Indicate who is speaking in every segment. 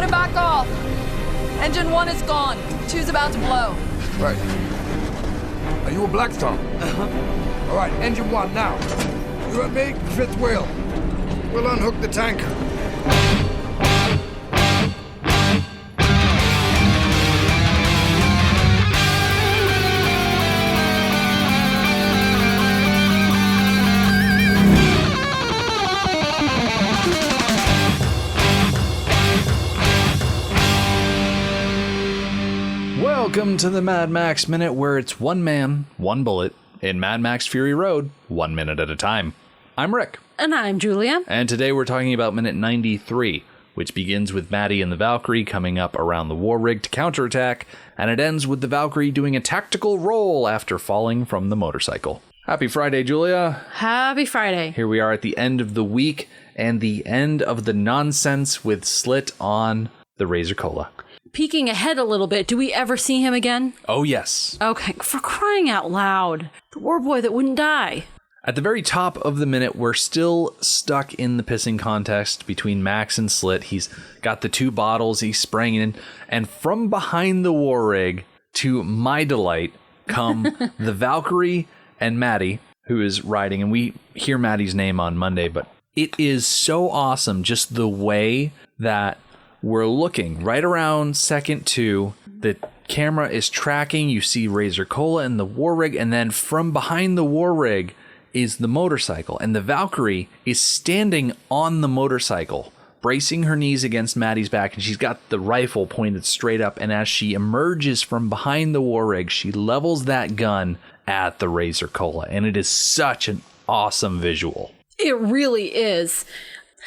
Speaker 1: Gotta back off. Engine 1 is gone. 2's about to blow.
Speaker 2: Right. Are you a Black Star? All right, engine 1 now. You and me, fifth wheel. We'll unhook the tanker.
Speaker 3: Welcome to the Mad Max Minute, where it's one man, one bullet, in Mad Max Fury Road, 1 minute at a time. I'm Rick.
Speaker 4: And I'm Julia.
Speaker 3: And today we're talking about minute 93, which begins with Maddie and the Valkyrie coming up around the war rig to counterattack, and it ends with the Valkyrie doing a tactical roll after falling from the motorcycle. Happy Friday, Julia.
Speaker 4: Happy Friday.
Speaker 3: Here we are at the end of the week, and the end of the nonsense with Slit on the Razor Cola.
Speaker 4: Peeking ahead a little bit, do we ever see him again?
Speaker 3: Oh, yes.
Speaker 4: Okay, for crying out loud. The war boy that wouldn't die.
Speaker 3: At the very top of the minute, we're still stuck in the pissing contest between Max and Slit. He's got the two bottles, he's spraying in, and from behind the war rig, to my delight, come the Valkyrie and Maddie, who is riding, and we hear Maddie's name on Monday, but it is so awesome just the way that we're looking right around second 2. The camera is tracking. You see Razor Cola and the war rig, and then from behind the war rig is the motorcycle, and the Valkyrie is standing on the motorcycle, bracing her knees against Maddie's back, and she's got the rifle pointed straight up, and as she emerges from behind the war rig, she levels that gun at the Razor Cola, and it is such an awesome visual.
Speaker 4: It really is.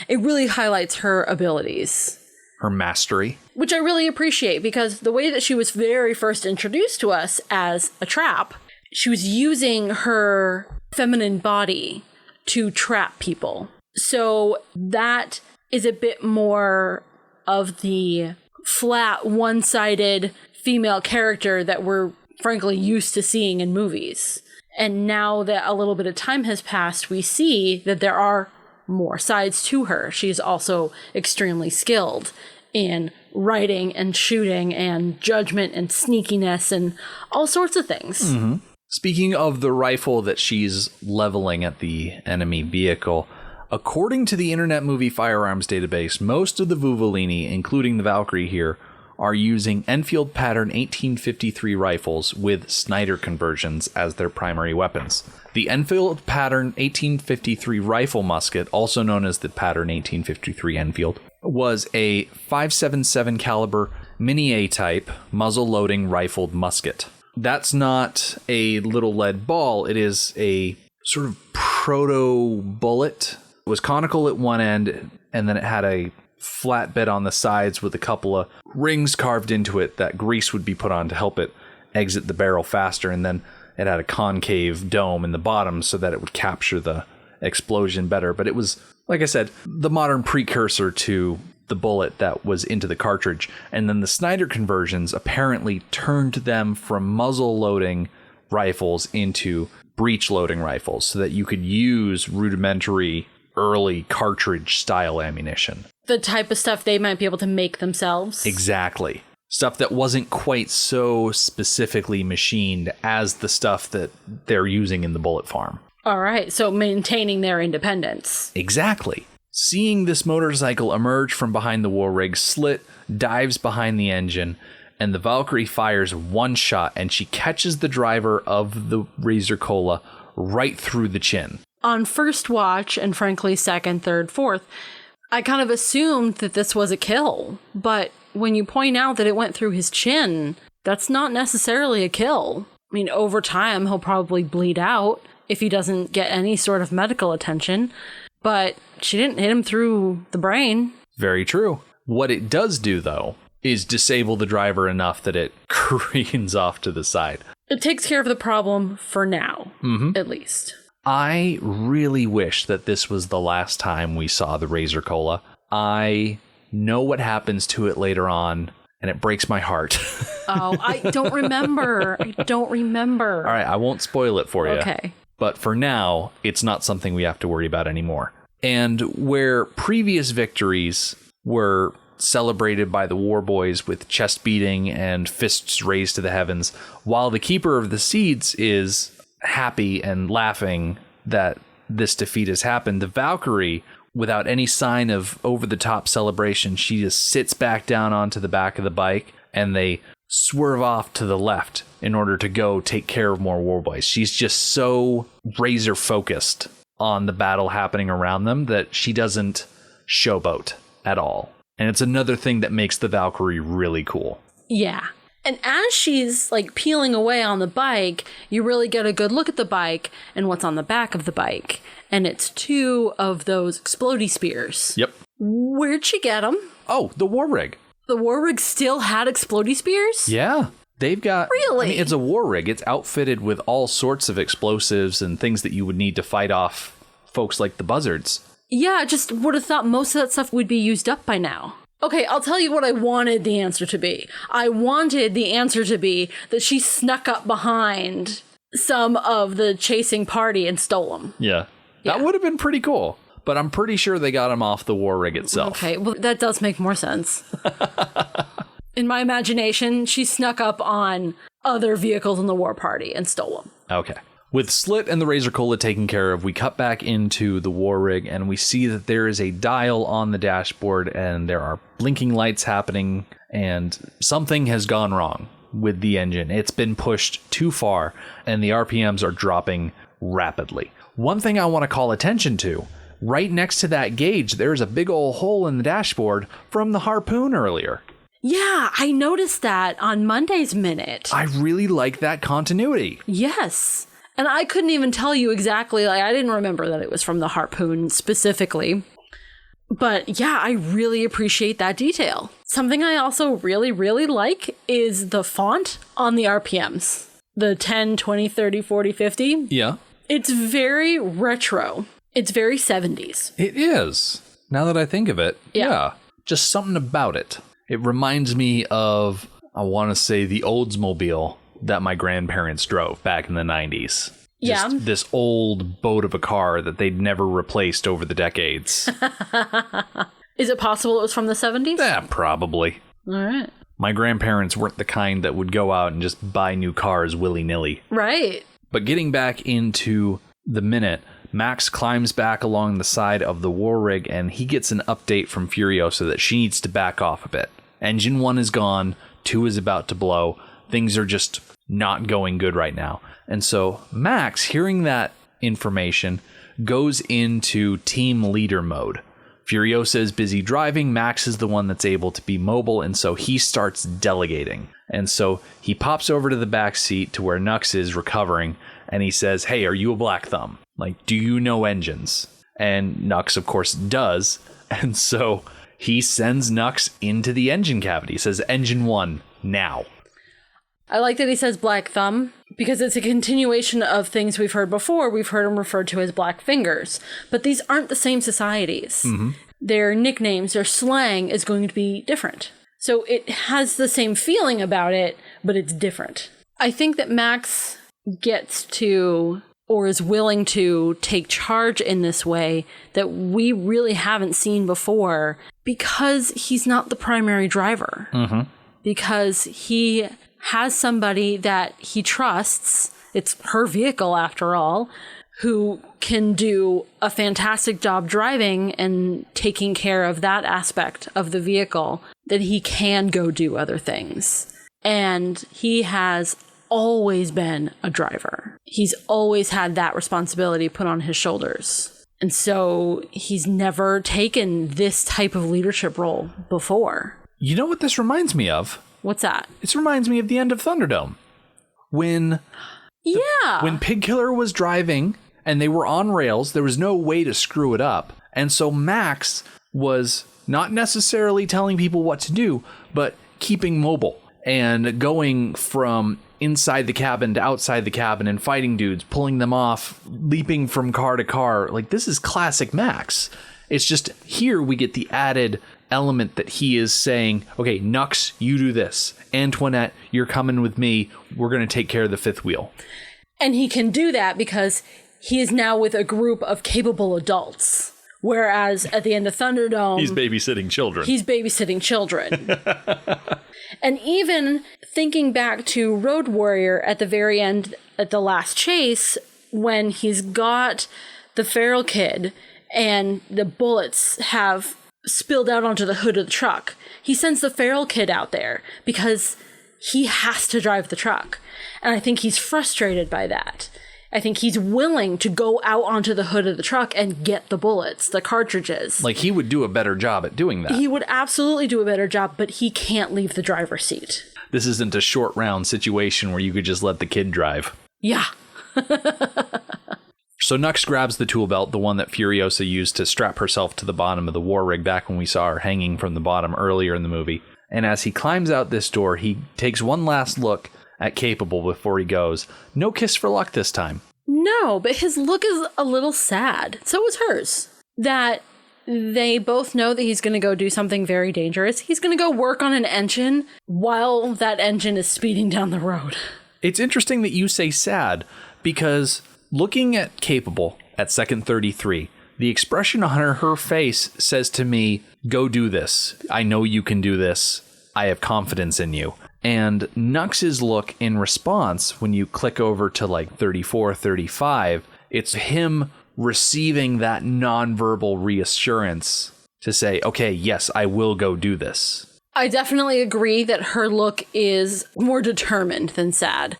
Speaker 4: It really highlights her abilities.
Speaker 3: Her mastery.
Speaker 4: Which I really appreciate, because the way that she was very first introduced to us as a trap, she was using her feminine body to trap people. So that is a bit more of the flat, one-sided female character that we're frankly used to seeing in movies. And now that a little bit of time has passed, we see that there are more sides to her. She's also extremely skilled in writing and shooting and judgment and sneakiness and all sorts of things.
Speaker 3: Mm-hmm. Speaking of the rifle that she's leveling at the enemy vehicle, according to the Internet Movie Firearms Database, most of the Vuvalini, including the Valkyrie here, are using Enfield pattern 1853 rifles with Snyder conversions as their primary weapons. The Enfield pattern 1853 rifle musket, also known as the pattern 1853 Enfield, was a .577 caliber mini A-type muzzle-loading rifled musket. That's not a little lead ball, it is a sort of proto-bullet. It was conical at one end, and then it had a flat bed on the sides with a couple of rings carved into it that grease would be put on to help it exit the barrel faster, and then it had a concave dome in the bottom so that it would capture the explosion better. But it was, like I said, the modern precursor to the bullet that was into the cartridge. And then the Snyder conversions apparently turned them from muzzle loading rifles into breech loading rifles so that you could use rudimentary early cartridge style ammunition.
Speaker 4: The type of stuff they might be able to make themselves.
Speaker 3: Exactly. Stuff that wasn't quite so specifically machined as the stuff that they're using in the bullet farm.
Speaker 4: All right, so maintaining their independence.
Speaker 3: Exactly. Seeing this motorcycle emerge from behind the war rig, Slit dives behind the engine, and the Valkyrie fires one shot, and she catches the driver of the Razor Cola right through the chin.
Speaker 4: On first watch, and frankly second, third, fourth, I kind of assumed that this was a kill, but when you point out that it went through his chin, that's not necessarily a kill. I mean, over time, he'll probably bleed out if he doesn't get any sort of medical attention, but she didn't hit him through the brain.
Speaker 3: Very true. What it does do, though, is disable the driver enough that it careens off to the side.
Speaker 4: It takes care of the problem for now, at least.
Speaker 3: I really wish that this was the last time we saw the Razor Cola. I know what happens to it later on, and it breaks my heart.
Speaker 4: Oh, I don't remember.
Speaker 3: All right, I won't spoil it for you.
Speaker 4: Okay.
Speaker 3: But for now, it's not something we have to worry about anymore. And where previous victories were celebrated by the war boys with chest beating and fists raised to the heavens, while the Keeper of the Seeds is happy and laughing that this defeat has happened. The Valkyrie, without any sign of over-the-top celebration, she just sits back down onto the back of the bike, and they swerve off to the left in order to go take care of more war boys. She's just so razor-focused on the battle happening around them that she doesn't showboat at all. And it's another thing that makes the Valkyrie really cool.
Speaker 4: Yeah. And as she's like peeling away on the bike, you really get a good look at the bike and what's on the back of the bike. And it's 2 of those explodey spears.
Speaker 3: Yep.
Speaker 4: Where'd she get them?
Speaker 3: Oh, the war rig.
Speaker 4: The war rig still had explodey spears?
Speaker 3: Yeah. They've got...
Speaker 4: Really?
Speaker 3: I mean, it's a war rig. It's outfitted with all sorts of explosives and things that you would need to fight off folks like the buzzards.
Speaker 4: Yeah, I just would have thought most of that stuff would be used up by now. Okay, I'll tell you what I wanted the answer to be. I wanted the answer to be that she snuck up behind some of the chasing party and stole them.
Speaker 3: Yeah. That would have been pretty cool. But I'm pretty sure they got them off the war rig itself.
Speaker 4: Okay, well, that does make more sense. In my imagination, she snuck up on other vehicles in the war party and stole them.
Speaker 3: Okay. With Slit and the Razor Cola taken care of, we cut back into the war rig and we see that there is a dial on the dashboard and there are blinking lights happening and something has gone wrong with the engine. It's been pushed too far and the RPMs are dropping rapidly. One thing I want to call attention to, right next to that gauge, there's a big old hole in the dashboard from the harpoon earlier.
Speaker 4: Yeah, I noticed that on Monday's Minute.
Speaker 3: I really like that continuity.
Speaker 4: Yes. And I couldn't even tell you exactly, like, I didn't remember that it was from the harpoon specifically. But yeah, I really appreciate that detail. Something I also really, really like is the font on the RPMs. The 10, 20, 30, 40, 50.
Speaker 3: Yeah.
Speaker 4: It's very retro. It's very 70s.
Speaker 3: It is. Now that I think of it, yeah. Just something about it. It reminds me of, I want to say, the Oldsmobile that my grandparents drove back in the 90s. Just this old boat of a car that they'd never replaced over the decades.
Speaker 4: Is it possible it was from the 70s?
Speaker 3: Yeah, probably.
Speaker 4: All right.
Speaker 3: My grandparents weren't the kind that would go out and just buy new cars willy-nilly.
Speaker 4: Right.
Speaker 3: But getting back into the Minute, Max climbs back along the side of the war rig and he gets an update from Furiosa that she needs to back off a bit. Engine 1 is gone, 2 is about to blow. Things are just not going good right now. And so Max, hearing that information, goes into team leader mode. Furiosa is busy driving, Max is the one that's able to be mobile, and so he starts delegating. And so he pops over to the back seat to where Nux is recovering, and he says, "Hey, are you a Black Thumb? Like, do you know engines?" And Nux, of course, does. And so he sends Nux into the engine cavity. He says, "Engine 1, now."
Speaker 4: I like that he says Black Thumb because it's a continuation of things we've heard before. We've heard him referred to as Black Fingers, but these aren't the same societies. Mm-hmm. Their nicknames, their slang is going to be different. So it has the same feeling about it, but it's different. I think that Max gets to, or is willing to, take charge in this way that we really haven't seen before because he's not the primary driver. Mm-hmm. Because he has somebody that he trusts, it's her vehicle after all, who can do a fantastic job driving and taking care of that aspect of the vehicle, that he can go do other things. And he has always been a driver. He's always had that responsibility put on his shoulders. And so he's never taken this type of leadership role before.
Speaker 3: You know what this reminds me of?
Speaker 4: What's that?
Speaker 3: This reminds me of the end of Thunderdome. When Pig Killer was driving and they were on rails, there was no way to screw it up. And so Max was not necessarily telling people what to do, but keeping mobile and going from inside the cabin to outside the cabin and fighting dudes, pulling them off, leaping from car to car. Like, this is classic Max. It's just here we get the added element that he is saying, okay, Nux, you do this. Antoinette, you're coming with me. We're going to take care of the fifth wheel. And
Speaker 4: he can do that because he is now with a group of capable adults, Whereas at the end of Thunderdome,
Speaker 3: He's babysitting children.
Speaker 4: He's babysitting children. And even thinking back to Road Warrior at the very end, at the last chase, when he's got the feral kid and the bullets have spilled out onto the hood of the truck, he sends the feral kid out there because he has to drive the truck. And I think he's frustrated by that. I think he's willing to go out onto the hood of the truck and get the bullets, the cartridges.
Speaker 3: Like, he would do a better job at doing that.
Speaker 4: He would absolutely do a better job, but he can't leave the driver's seat.
Speaker 3: This isn't a short round situation where you could just let the kid drive.
Speaker 4: Yeah.
Speaker 3: So Nux grabs the tool belt, the one that Furiosa used to strap herself to the bottom of the war rig back when we saw her hanging from the bottom earlier in the movie. And as he climbs out this door, he takes one last look at Capable before he goes. No kiss for luck this time.
Speaker 4: No, but his look is a little sad. So is hers. That they both know that he's going to go do something very dangerous. He's going to go work on an engine while that engine is speeding down the road.
Speaker 3: It's interesting that you say sad, because looking at Capable at second 33, the expression on her face says to me, go do this. I know you can do this. I have confidence in you. And Nux's look in response, when you click over to like 34, 35, it's him receiving that nonverbal reassurance to say, okay, yes, I will go do this.
Speaker 4: I definitely agree that her look is more determined than sad.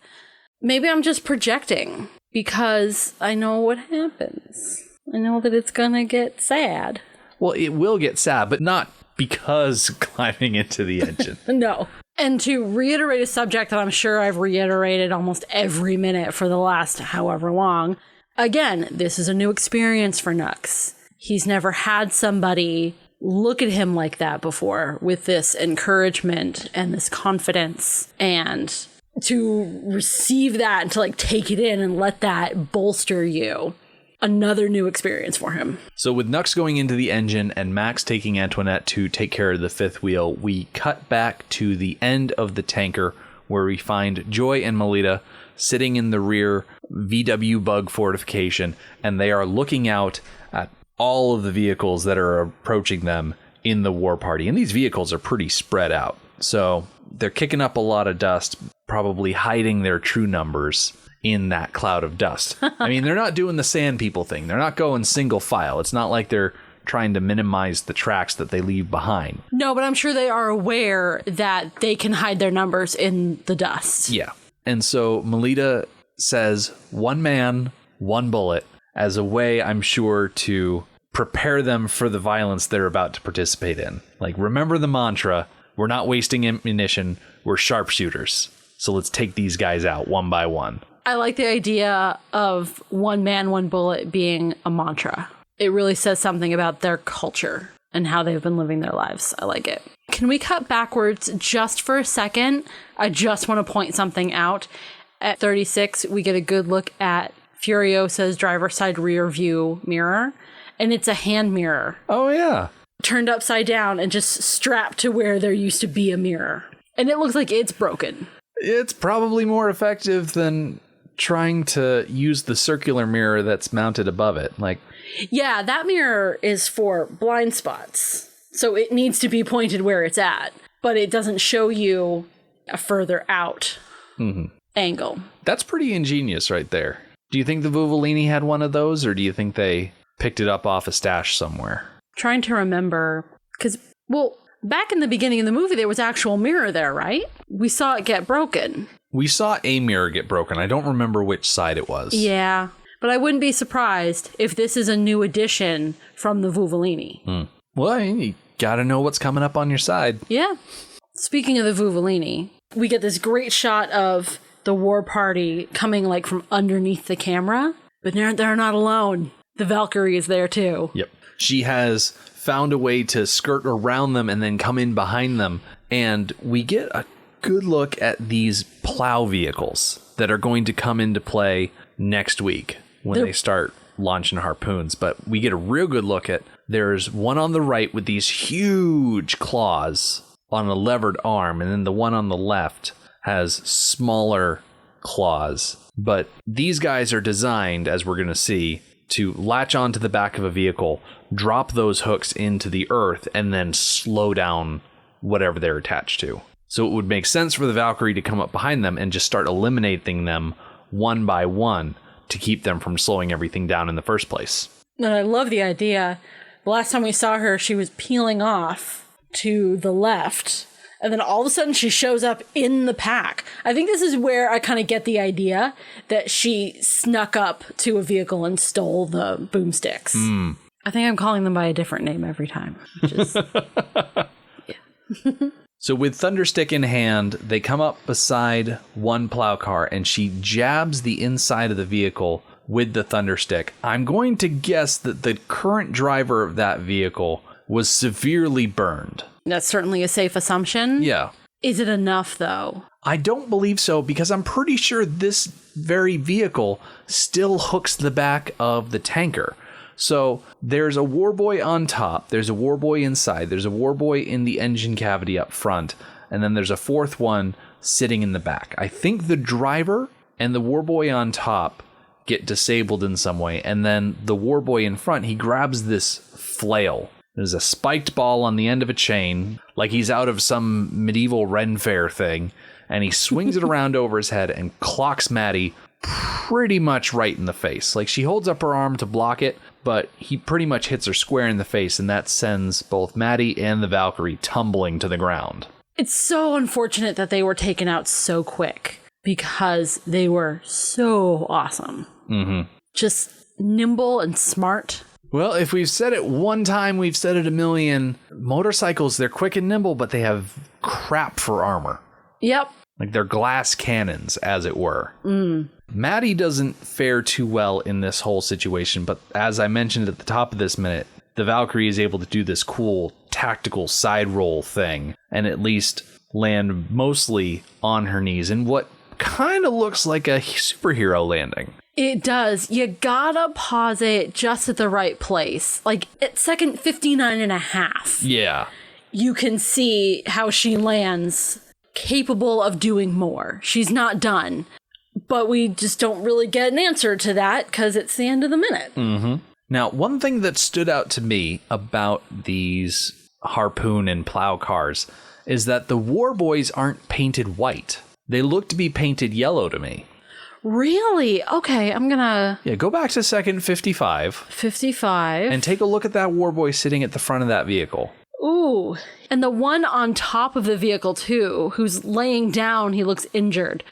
Speaker 4: Maybe I'm just projecting because I know what happens. I know that it's gonna get sad.
Speaker 3: Well, it will get sad, but not because climbing into the engine.
Speaker 4: No. And to reiterate a subject that I'm sure I've reiterated almost every minute for the last however long, again, this is a new experience for Nux. He's never had somebody look at him like that before, with this encouragement and this confidence, and to receive that and to like take it in and let that bolster you. Another new experience for him. So
Speaker 3: with Nux going into the engine and Max taking Antoinette to take care of the fifth wheel, we cut back to the end of the tanker where we find Joy and Melita sitting in the rear VW bug fortification, and they are looking out at all of the vehicles that are approaching them in the war party. And these vehicles are pretty spread out. So they're kicking up a lot of dust, probably hiding their true numbers in that cloud of dust. I mean, they're not doing the sand people thing. They're not going single file. It's not like they're trying to minimize the tracks that they leave behind.
Speaker 4: No, but I'm sure they are aware that they can hide their numbers in the dust.
Speaker 3: Yeah. And so Melita says, one man, one bullet, as a way, I'm sure, to prepare them for the violence they're about to participate in. Like, remember the mantra, we're not wasting ammunition, we're sharpshooters. So let's take these guys out one by one.
Speaker 4: I like the idea of one man, one bullet being a mantra. It really says something about their culture and how they've been living their lives. I like it. Can we cut backwards just for a second? I just want to point something out. At 36, we get a good look at Furiosa's driver's side rear view mirror, and it's a hand mirror.
Speaker 3: Oh, yeah.
Speaker 4: Turned upside down and just strapped to where there used to be a mirror. And it looks like it's broken.
Speaker 3: It's probably more effective than trying to use the circular mirror that's mounted above it. Like,
Speaker 4: yeah, that mirror is for blind spots. So it needs to be pointed where it's at, but it doesn't show you a further out angle. That's
Speaker 3: pretty ingenious right there. Do you think the Vuvalini had one of those, or do you think they picked it up off a stash somewhere?
Speaker 4: Trying to remember, because, well, back in the beginning of the movie, there was actual mirror there, right? We saw it get broken.
Speaker 3: We saw a mirror get broken. I don't remember which side it was.
Speaker 4: Yeah, but I wouldn't be surprised if this is a new addition from the Vuvalini.
Speaker 3: Well, you gotta know what's coming up on your side.
Speaker 4: Yeah. Speaking of the Vuvalini, we get this great shot of the war party coming like from underneath the camera, but they're not alone. The Valkyrie is there too.
Speaker 3: Yep. She has found a way to skirt around them and then come in behind them, and we get a good look at these plow vehicles that are going to come into play next week when they start launching harpoons. But we get a real good look at, there's one on the right with these huge claws on a levered arm, and then the one on the left has smaller claws. But these guys are designed, as we're going to see, to latch onto the back of a vehicle, drop those hooks into the earth, and then slow down whatever they're attached to. So it would make sense for the Valkyrie to come up behind them and just start eliminating them one by one to keep them from slowing everything down in the first place.
Speaker 4: And I love the idea. The last time we saw her, she was peeling off to the left, and then all of a sudden she shows up in the pack. I think this is where I kind of get the idea that she snuck up to a vehicle and stole the boomsticks. I think I'm calling them by a different name every time. Which is,
Speaker 3: So with Thunderstick in hand, they come up beside one plow car, and she jabs the inside of the vehicle with the Thunderstick. I'm going to guess that the current driver of that vehicle was severely burned.
Speaker 4: That's certainly a safe assumption.
Speaker 3: Yeah.
Speaker 4: Is it enough, though?
Speaker 3: I don't believe so, because I'm pretty sure this very vehicle still hooks the back of the tanker. So there's a warboy on top, there's a warboy inside, there's a warboy in the engine cavity up front, and then there's a fourth one sitting in the back. I think the driver and the warboy on top get disabled in some way, and then the warboy in front, he grabs this flail. There's a spiked ball on the end of a chain, like he's out of some medieval Ren Fair thing, and he swings it around over his head and clocks Maddie pretty much right in the face. Like, she holds up her arm to block it, but he pretty much hits her square in the face, and that sends both Maddie and the Valkyrie tumbling to the ground.
Speaker 4: It's so unfortunate that they were taken out so quick, because they were so awesome. Just nimble and smart.
Speaker 3: Well, if we've said it one time, we've said it a million. Motorcycles, they're quick and nimble, but they have crap for armor.
Speaker 4: Yep.
Speaker 3: Like, they're glass cannons, as it were. Maddie doesn't fare too well in this whole situation, but as I mentioned at the top of this minute, the Valkyrie is able to do this cool tactical side roll thing and at least land mostly on her knees in what kind of looks like a superhero landing.
Speaker 4: It does. You gotta pause it just at the right place. Like, at second 59 and a half.
Speaker 3: Yeah.
Speaker 4: You can see how she lands capable of doing more. She's not done. But we just don't really get an answer to that because it's the end of the minute.
Speaker 3: Now, one thing that stood out to me about these harpoon and plow cars is that the warboys aren't painted white. They look to be painted yellow to me.
Speaker 4: Really? Okay, I'm gonna...
Speaker 3: Yeah, go back to second 55.
Speaker 4: 55.
Speaker 3: And take a look at that warboy sitting at the front of that vehicle.
Speaker 4: Ooh. And the one on top of the vehicle, too, who's laying down, he looks injured.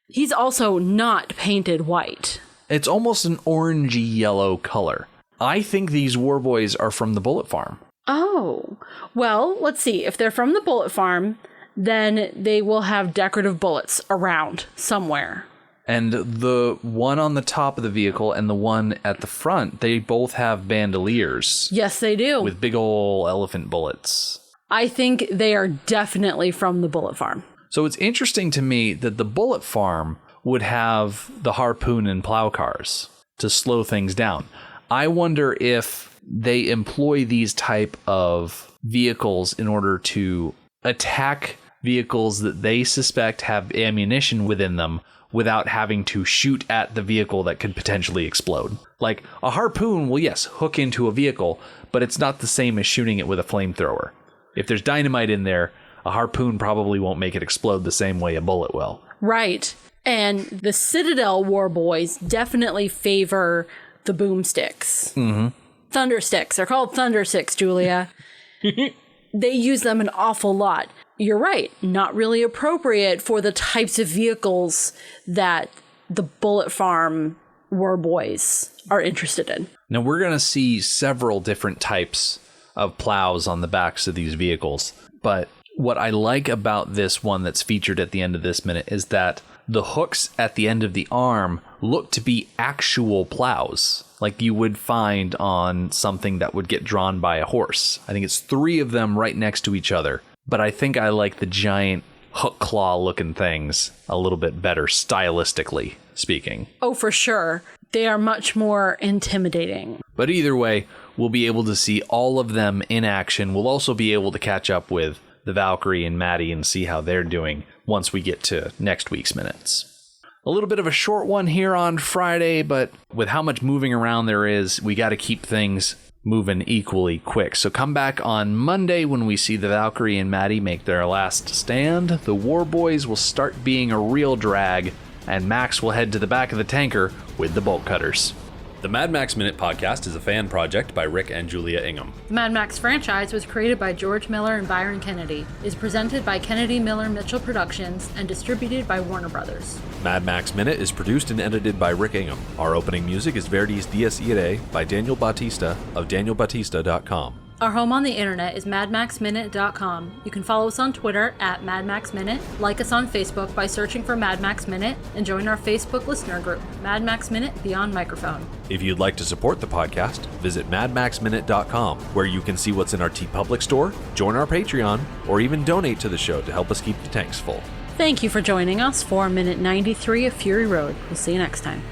Speaker 4: He's also not painted white.
Speaker 3: It's almost an orangey yellow color. I think these warboys are from the Bullet Farm.
Speaker 4: Oh. Well, let's see. If they're from the Bullet Farm, then they will have decorative bullets around somewhere.
Speaker 3: And the one on the top of the vehicle and the one at the front, they both have bandoliers.
Speaker 4: Yes, they do.
Speaker 3: With big ol' elephant bullets.
Speaker 4: I think they are definitely from the Bullet Farm.
Speaker 3: So it's interesting to me that the Bullet Farm would have the harpoon and plow cars to slow things down. I wonder if they employ these type of vehicles in order to attack vehicles that they suspect have ammunition within them without having to shoot at the vehicle that could potentially explode. Like, a harpoon will, yes, hook into a vehicle, but it's not the same as shooting it with a flamethrower. If there's dynamite in there, a harpoon probably won't make it explode the same way a bullet will. Right.
Speaker 4: And the Citadel warboys definitely favor the boomsticks. Thundersticks. They're called Thundersticks, Julia. They use them an awful lot. You're right. Not really appropriate for the types of vehicles that the Bullet Farm warboys are interested in.
Speaker 3: Now, we're going to see several different types of plows on the backs of these vehicles, but what I like about this one that's featured at the end of this minute is that the hooks at the end of the arm look to be actual plows, like you would find on something that would get drawn by a horse. I think it's 3 of them right next to each other, but I think I like the giant hook claw looking things a little bit better, stylistically speaking.
Speaker 4: Oh, for sure. They are much more intimidating.
Speaker 3: But either way, we'll be able to see all of them in action. We'll also be able to catch up with the Valkyrie and Maddie and see how they're doing once we get to next week's minutes. A little bit of a short one here on Friday, but with how much moving around there is, we got to keep things moving equally quick. So come back on Monday when we see the Valkyrie and Maddie make their last stand. The War Boys will start being a real drag, and Max will head to the back of the tanker with the bolt cutters.
Speaker 5: The Mad Max Minute podcast is a fan project by Rick and Julia Ingham.
Speaker 4: The Mad Max franchise was created by George Miller and Byron Kennedy, is presented by Kennedy Miller Mitchell Productions, and distributed by Warner Brothers.
Speaker 5: Mad Max Minute is produced and edited by Rick Ingham. Our opening music is Verdi's Dies Irae by Daniel Bautista of danielbautista.com.
Speaker 4: Our home on the internet is madmaxminute.com. You can follow us on Twitter at madmaxminute, like us on Facebook by searching for Mad Max Minute, and join our Facebook listener group, Mad Max Minute Beyond Microphone.
Speaker 5: If you'd like to support the podcast, visit madmaxminute.com, where you can see what's in our TeePublic store, join our Patreon, or even donate to the show to help us keep the tanks full.
Speaker 4: Thank you for joining us for Minute 93 of Fury Road. We'll see you next time.